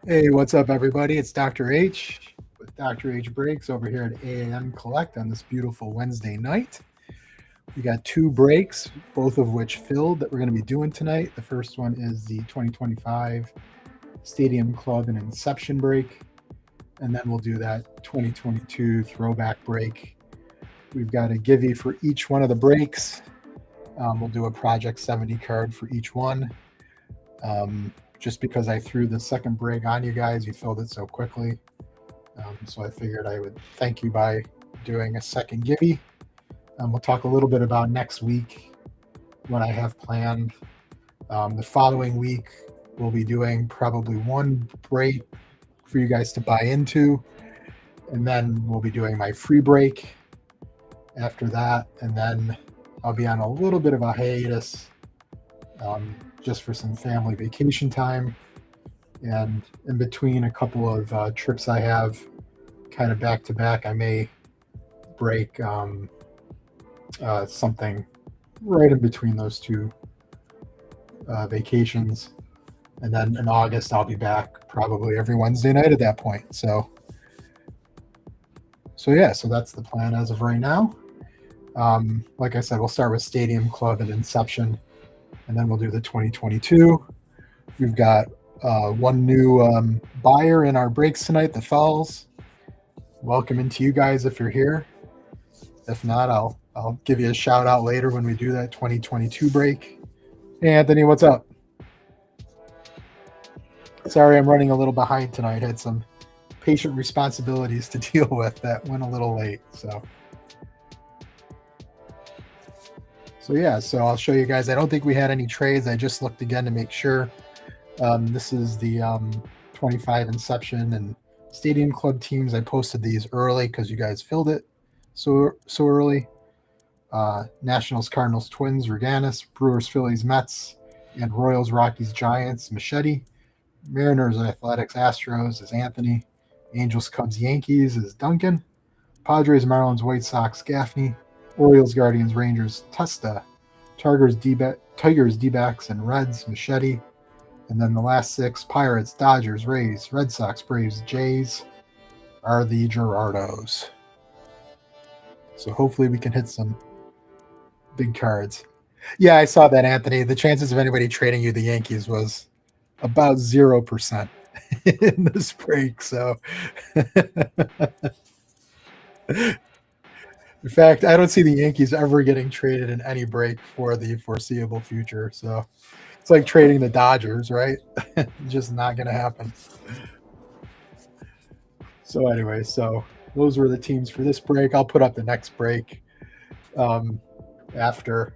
Hey, what's up, everybody? It's Dr. H with Dr. H Breaks over here at AAM Collect on this beautiful Wednesday night. We got two breaks, both of which filled, that we're going to be doing tonight. The first one is the 2025 Stadium Club and Inception break, and then we'll do that 2022 Throwback break. We've got a givey for each one of the breaks. We'll do a Project 70 card for each one. Just because I threw the second break on you guys, you filled it so quickly. So I figured I would thank you by doing a second givey. We'll talk a little bit about next week, what I have planned. The following week, we'll be doing probably one break for you guys to buy into, and then we'll be doing my free break after that, and then I'll be on a little bit of a hiatus just for some family vacation time, and in between a couple of trips I have kind of back to back, I may break something right in between those two vacations. And then in August, I'll be back probably every Wednesday night at that point. So yeah, so that's the plan as of right now. Like I said, we'll start with Stadium Club and Inception, and then we'll do the 2022. We've got one new buyer in our breaks tonight, the Falls. Welcome into you guys if you're here. If not, I'll give you a shout out later when we do that 2022 break. Hey, Anthony, what's up? Sorry, I'm running a little behind tonight. Had some patient responsibilities to deal with that went a little late. So yeah, so I'll show you guys. I don't think we had any trades. I just looked again to make sure. This is the 25 Inception and Stadium Club teams. I posted these early because you guys filled it so early. Nationals, Cardinals, Twins, Reganis, Brewers, Phillies, Mets, and Royals, Rockies, Giants, Machete. Mariners, Athletics, Astros is Anthony. Angels, Cubs, Yankees is Duncan. Padres, Marlins, White Sox, Gaffney. Orioles, Guardians, Rangers, Testa. Tigers, D-backs, and Reds, Machete. And then the last six, Pirates, Dodgers, Rays, Red Sox, Braves, Jays, are the Gerardos. So hopefully we can hit some big cards. Yeah, I saw that, Anthony. The chances of anybody trading you the Yankees was about 0% in this break. So, in fact, I don't see the Yankees ever getting traded in any break for the foreseeable future. So, it's like trading the Dodgers, right? Just not going to happen. So, anyway, so those were the teams for this break. I'll put up the next break after,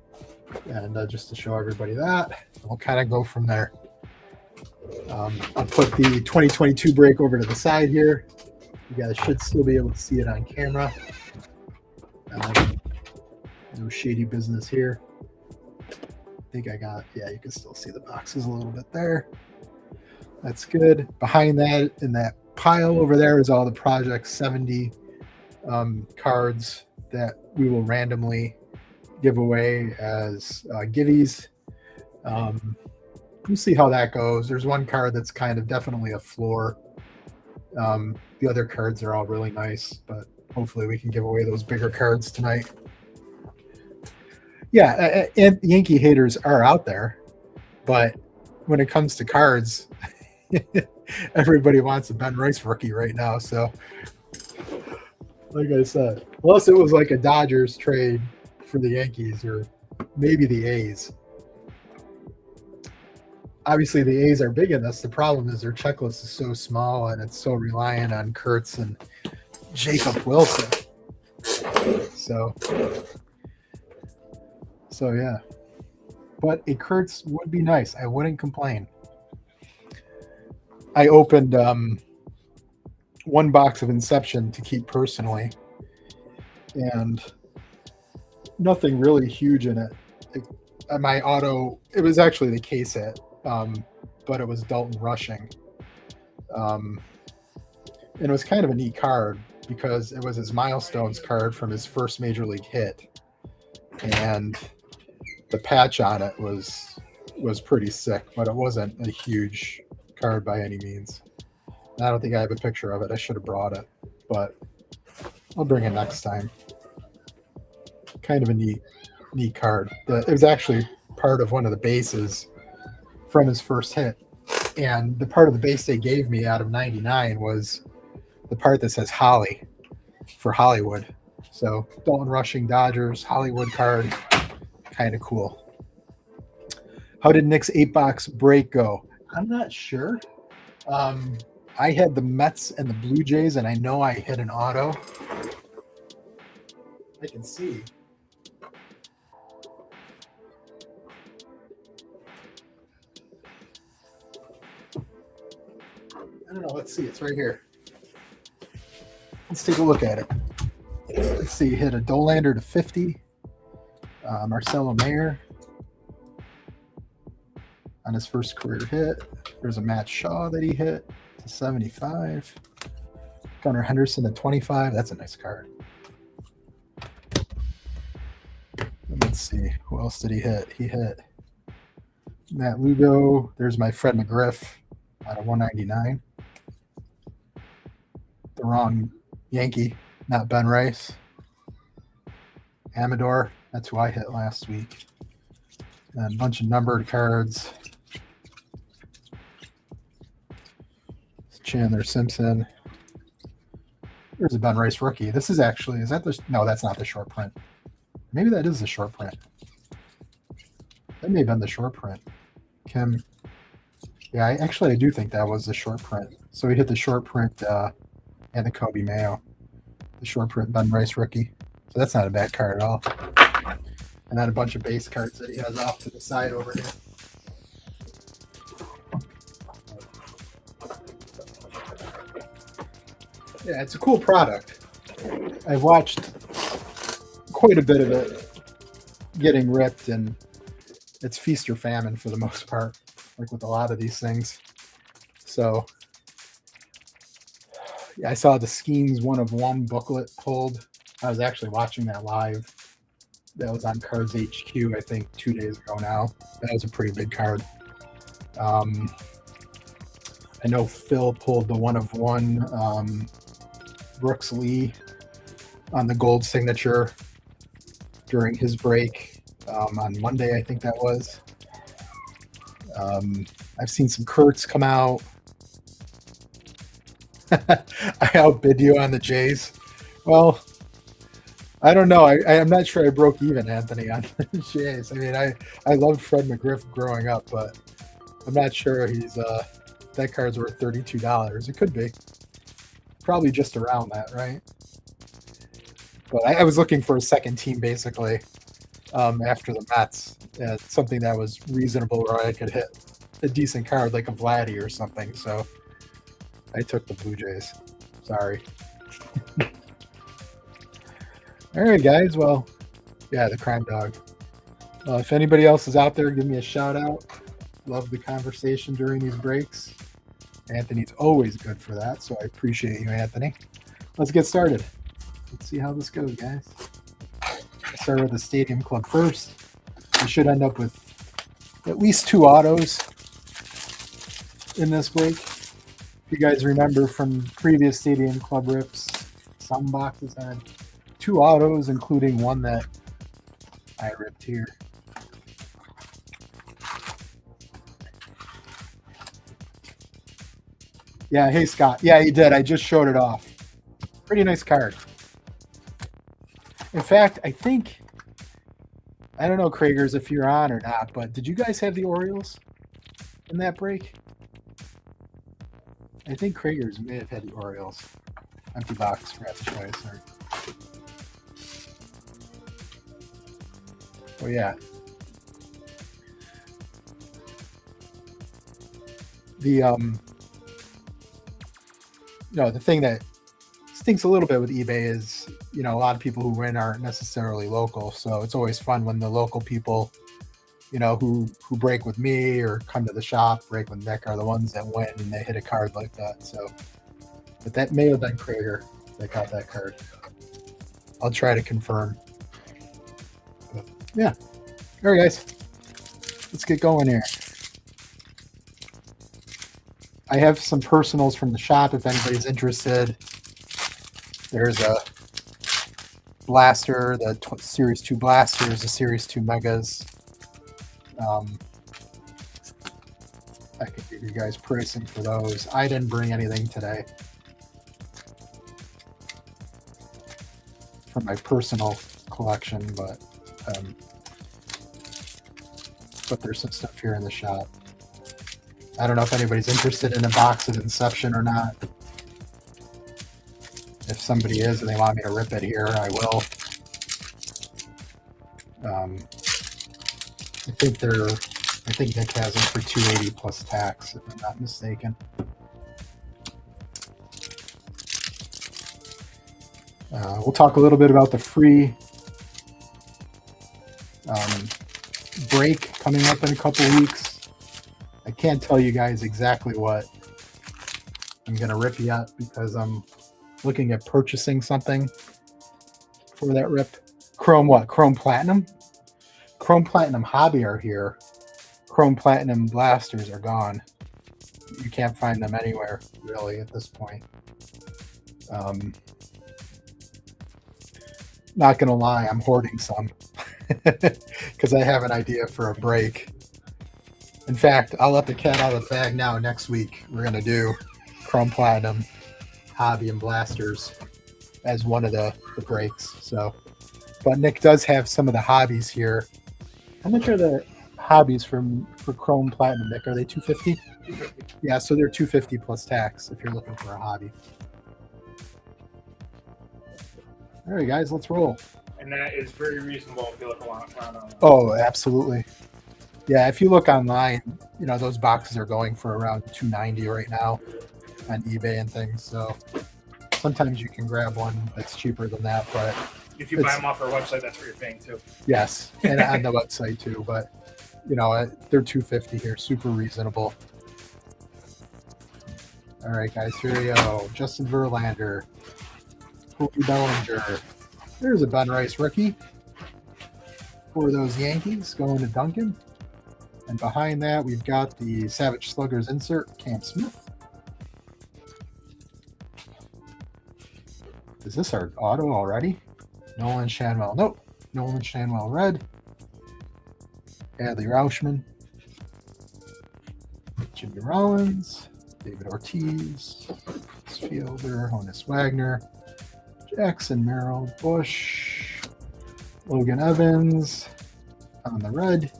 and just to show everybody that. We'll kind of go from there. I'll put the 2022 break over to the side here. You guys should still be able to see it on camera. No shady business here. I think I got, yeah, you can still see the boxes a little bit there. That's good. Behind that, in that pile over there, is all the Project 70 cards that we will randomly give away as givvies. We'll see how that goes. There's one card that's kind of definitely a floor. The other cards are all really nice, but hopefully we can give away those bigger cards tonight. Yeah, and Yankee haters are out there, but when it comes to cards, everybody wants a Ben Rice rookie right now. So, like I said, unless it was like a Dodgers trade for the Yankees or maybe the A's. Obviously, the A's are big in this. The problem is their checklist is so small and it's so reliant on Kurtz and Jacob Wilson. So yeah. But a Kurtz would be nice. I wouldn't complain. I opened one box of Inception to keep personally, and nothing really huge in it. My auto, it was actually the case hit, but it was Dalton rushing. And it was kind of a neat card because it was his milestones card from his first major league hit. And the patch on it was pretty sick, but it wasn't a huge card by any means. I don't think I have a picture of it. I should have brought it, but I'll bring it next time. Kind of a neat card. It was actually part of one of the bases from his first hit, and the part of the base they gave me out of 99 was the part that says Holly for Hollywood. So Dalton Rushing Dodgers Hollywood card, kind of cool. How did Nick's 8-box break go? I'm not sure. I had the Mets and the Blue Jays, and I know I hit an auto. I can see. I don't know. Let's see. It's right here. Let's take a look at it. Let's see. Hit a Dolander to 50. Marcelo Mayer on his first career hit. There's a Matt Shaw that he hit to 75. Gunnar Henderson to 25. That's a nice card. Let's see. Who else did he hit? He hit Matt Lugo. There's my Fred McGriff out of 199. The wrong Yankee, not Ben Rice. Amador. That's who I hit last week. And a bunch of numbered cards. Chandler Simpson. There's a Ben Rice rookie. This is actually, is that the, no, that's not the short print. Maybe that is the short print. That may have been the short print. Kim. Yeah, I do think that was the short print. So we hit the short print and the Kobe Mayo. The short print Ben Rice rookie. So that's not a bad card at all. And then a bunch of base cards that he has off to the side over here. Yeah, it's a cool product. I've watched quite a bit of it getting ripped, and it's feast or famine for the most part, like with a lot of these things. So, yeah, I saw the Schemes 1 of 1 booklet pulled. I was actually watching that live. That was on Cards HQ, I think, 2 days ago now. That was a pretty big card. I know Phil pulled the 1 of 1 Brooks Lee on the gold signature during his break on Monday, I think that was. I've seen some Kurtz come out. I outbid you on the Jays. Well, I don't know. I'm not sure I broke even, Anthony, on the Jays. I mean, I loved Fred McGriff growing up, but I'm not sure he's that card's worth $32. It could be. Probably just around that, right? But I was looking for a second team, basically, after the Mets. Something that was reasonable where I could hit a decent card like a Vladdy or something. So I took the Blue Jays. Sorry. All right, guys. Well, yeah, the Crime Dog. If anybody else is out there, give me a shout out. Love the conversation during these breaks. Anthony's always good for that, so I appreciate you, Anthony. Let's get started. Let's see how this goes, guys. I'll start with the Stadium Club first. We should end up with at least 2 autos in this break. If you guys remember from previous Stadium Club rips, some boxes had 2 autos, including one that I ripped here. Yeah, hey Scott. Yeah, he did. I just showed it off. Pretty nice card. In fact, I think, I don't know, Kragers, if you're on or not, but did you guys have the Orioles in that break? I think Kragers may have had the Orioles. Empty box, scratch choice. Or... Oh, yeah. The thing that stinks a little bit with eBay is, a lot of people who win aren't necessarily local. So it's always fun when the local people, who break with me or come to the shop, break with Nick, are the ones that win and they hit a card like that. So, but that may have been Krager that got that card. I'll try to confirm. But, yeah. All right, guys. Let's get going here. I have some personals from the shop if anybody's interested. There's a blaster, the Series 2 blasters, the Series 2 megas. I could give you guys pricing for those. I didn't bring anything today for my personal collection, but there's some stuff here in the shop. I don't know if anybody's interested in a box of Inception or not. If somebody is and they want me to rip it here, I will. I think Nick has them for $280 plus tax, if I'm not mistaken. We'll talk a little bit about the free break coming up in a couple weeks. I can't tell you guys exactly what I'm going to rip yet because I'm looking at purchasing something for that rip. Chrome what? Chrome Platinum? Chrome Platinum Hobby are here. Chrome Platinum blasters are gone. You can't find them anywhere, really, at this point. Not going to lie, I'm hoarding some because I have an idea for a break. In fact, I'll let the cat out of the bag now. Next week, we're going to do Chrome Platinum Hobby and blasters as one of the breaks. So, but Nick does have some of the hobbies here. How much are the hobbies for Chrome Platinum, Nick? Are they $250? $250. Yeah, so they're $250 plus tax if you're looking for a hobby. All right, guys, let's roll. And that is very reasonable if you look around. Oh, absolutely. Yeah, if you look online, you know, those boxes are going for around $290 right now on eBay and things. So sometimes you can grab one that's cheaper than that, but if you buy them off our website, that's what you're paying too. Yes, and on the website too. But you know, they're $250 here, super reasonable. All right, guys, here we go. Justin Verlander, Cody Bellinger. There's a Ben Rice rookie for those Yankees going to Duncan. And behind that, we've got the Savage Sluggers insert, Cam Smith. Is this our auto already? Nolan Shanwell. Nope. Nolan Shanwell red. Adley Rauschman. Jimmy Rollins. David Ortiz. Fielder. Honus Wagner. Jackson Merrill. Bush. Logan Evans. On the red.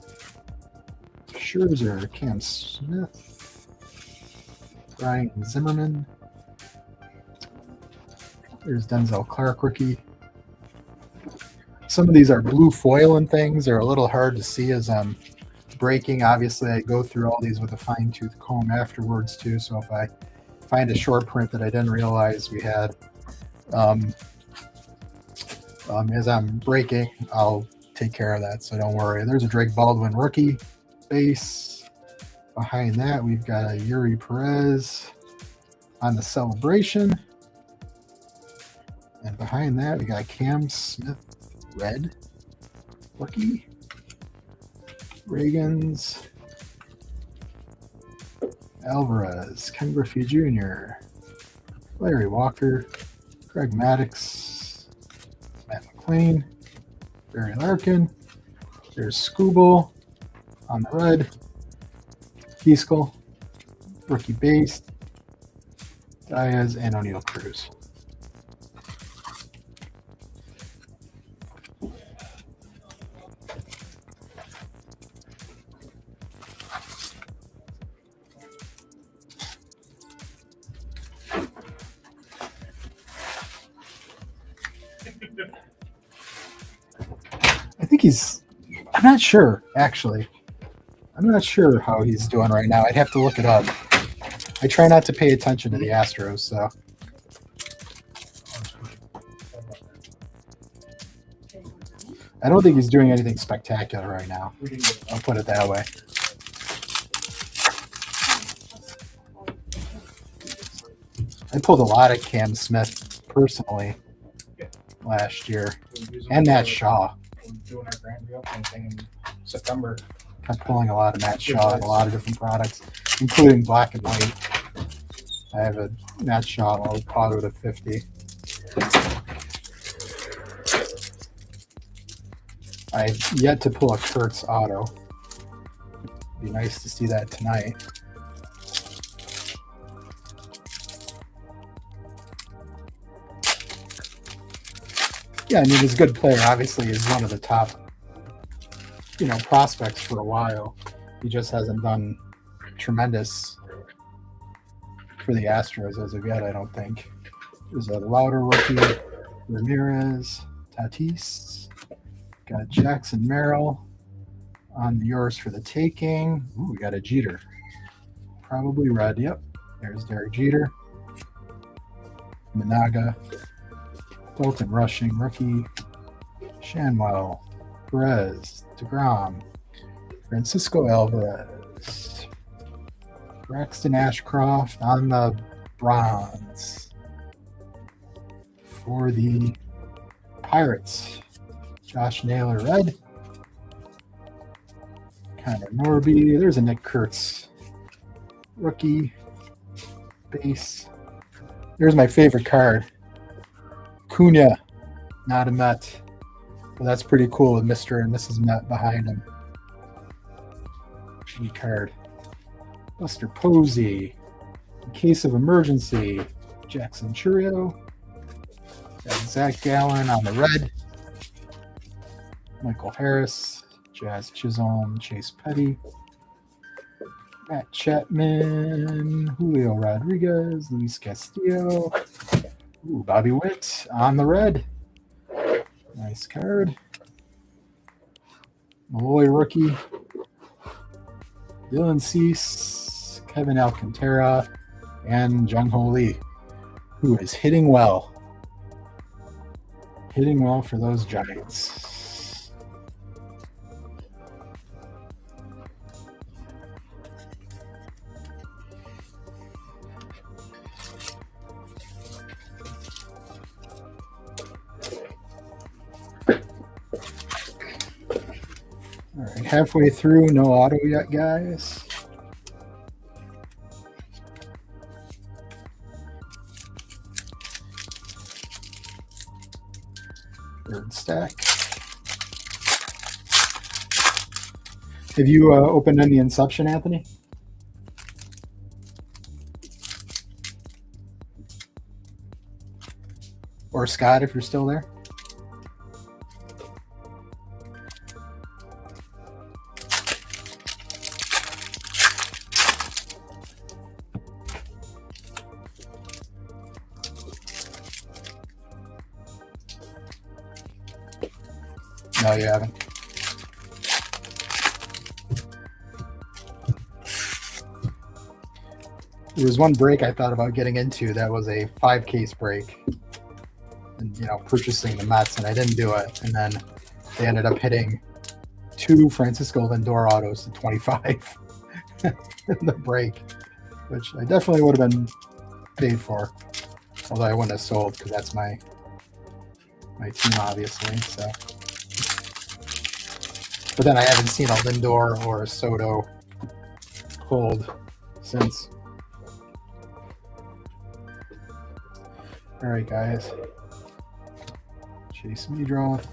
Scherzer. Cam Smith. Ryan Zimmerman. There's Denzel Clark rookie. Some of these are blue foil and things. They're a little hard to see as I'm breaking. Obviously, I go through all these with a fine-tooth comb afterwards, too. So if I find a short print that I didn't realize we had, as I'm breaking, I'll take care of that. So don't worry. There's a Drake Baldwin rookie base. Behind that, we've got a Yuri Perez on the celebration. And behind that, we got Cam Smith red rookie. Reagans. Alvarez. Ken Griffey Jr. Larry Walker. Greg Maddux. Matt McLean. Barry Larkin. There's Scooble on the red. Keiskel. Rookie base. Diaz and O'Neal Cruz. I think I'm not sure, actually. I'm not sure how he's doing right now. I'd have to look it up. I try not to pay attention to the Astros, so. I don't think he's doing anything spectacular right now. I'll put it that way. I pulled a lot of Cam Smith personally last year, and Matt Shaw. Doing our grand reopening thing in September. I'm pulling a lot of Matt Shaw and a lot of different products, including black and white. I have a Matt Shaw auto to 50. I've yet to pull a Kurtz auto. Be nice to see that tonight. Yeah, I mean, he's a good player. Obviously, he's one of the top, prospects for a while. He just hasn't done tremendous for the Astros as of yet, I don't think. There's a Louder rookie, Ramirez, Tatis. Got Jackson Merrill on yours for the taking. Ooh, we got a Jeter. Probably red. Yep. There's Derek Jeter. Managa. Dalton Rushing rookie. Shanwell. Perez. DeGrom. Francisco Alvarez. Braxton Ashcroft on the bronze. For the Pirates. Josh Naylor red. Connor Norby. There's a Nick Kurtz rookie base. There's my favorite card. Cunha, not a Met. But that's pretty cool with Mr. and Mrs. Met behind him. G card. Buster Posey. In case of emergency, Jackson Churio. Got Zach Gallen on the red. Michael Harris, Jazz Chisholm, Chase Petty, Matt Chapman, Julio Rodriguez, Luis Castillo, ooh, Bobby Witt on the red. Nice card. Malloy rookie, Dylan Cease, Kevin Alcantara, and Jung Ho Lee, who is hitting well. Hitting well for those Giants. All right, halfway through, no auto yet, guys. Third stack. Have you opened any Inception, Anthony? Or Scott, if you're still there? No, you haven't. There was one break I thought about getting into that was a 5-case break, and purchasing the Mets, and I didn't do it. And then they ended up hitting 2 Francisco Lindor autos to 25 in the break, which I definitely would have been paid for, although I wouldn't have sold because that's my team, obviously. So. But then I haven't seen a Lindor or a Soto pulled since. All right, guys. Chase Meadroth,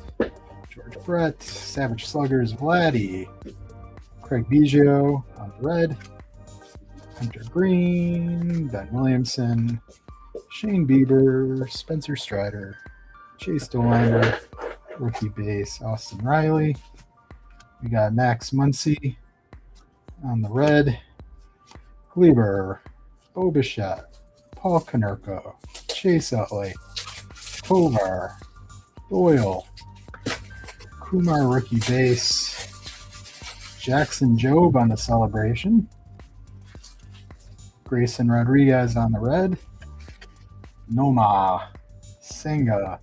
George Brett, Savage Sluggers, Vladdy, Craig Biggio on the red, Hunter Green, Ben Williamson, Shane Bieber, Spencer Strider, Chase DeLander, rookie base, Austin Riley. We got Max Muncy on the red, Gleber, Bo Bichette, Paul Konerko, Chase Utley, Tovar, Doyle, Kumar rookie base, Jackson Jobe on the celebration, Grayson Rodriguez on the red, Noma, Senga,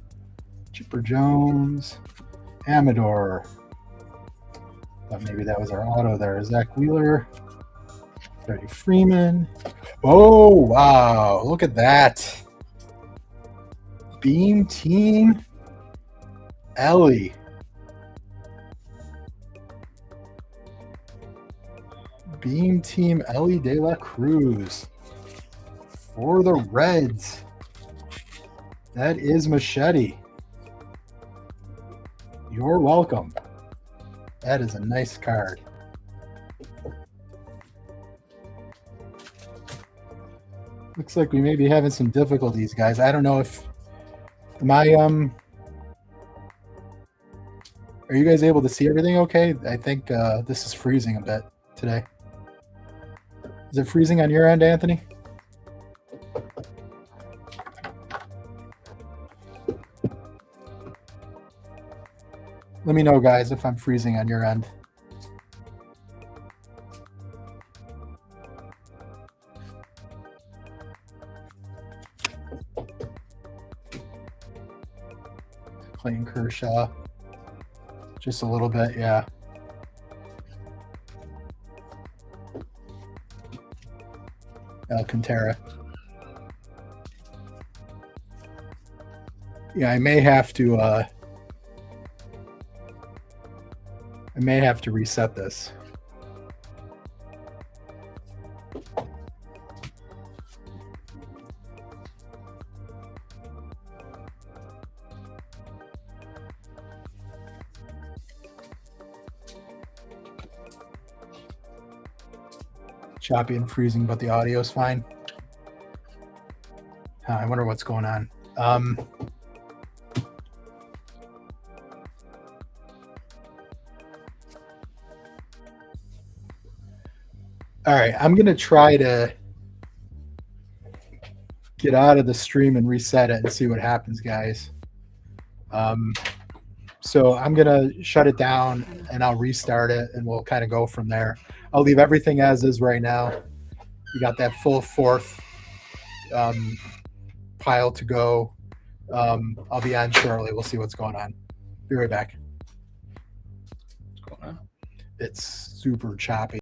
Chipper Jones, Amador. Thought maybe that was our auto there. Zach Wheeler, Freddie Freeman. Oh, wow. Look at that. Beam Team Ellie. Beam Team Ellie De La Cruz For the Reds, that is Machete. You're welcome. That is a nice card. Looks like we may be having some difficulties, guys. I don't know if are you guys able to see everything okay? I think this is freezing a bit today. Is it freezing on your end, Anthony? Let me know, guys, if I'm freezing on your end. Clayton Kershaw. Just a little bit, yeah. Alcantara. Yeah, I may have to reset this. Choppy and freezing, but the audio's fine. I wonder what's going on. All right, I'm going to try to get out of the stream and reset it and see what happens, guys. So I'm going to shut it down and I'll restart it and we'll kind of go from there. I'll leave everything as is right now. We got that full fourth pile to go. I'll be on shortly. We'll see what's going on. Be right back. What's going on? It's super choppy.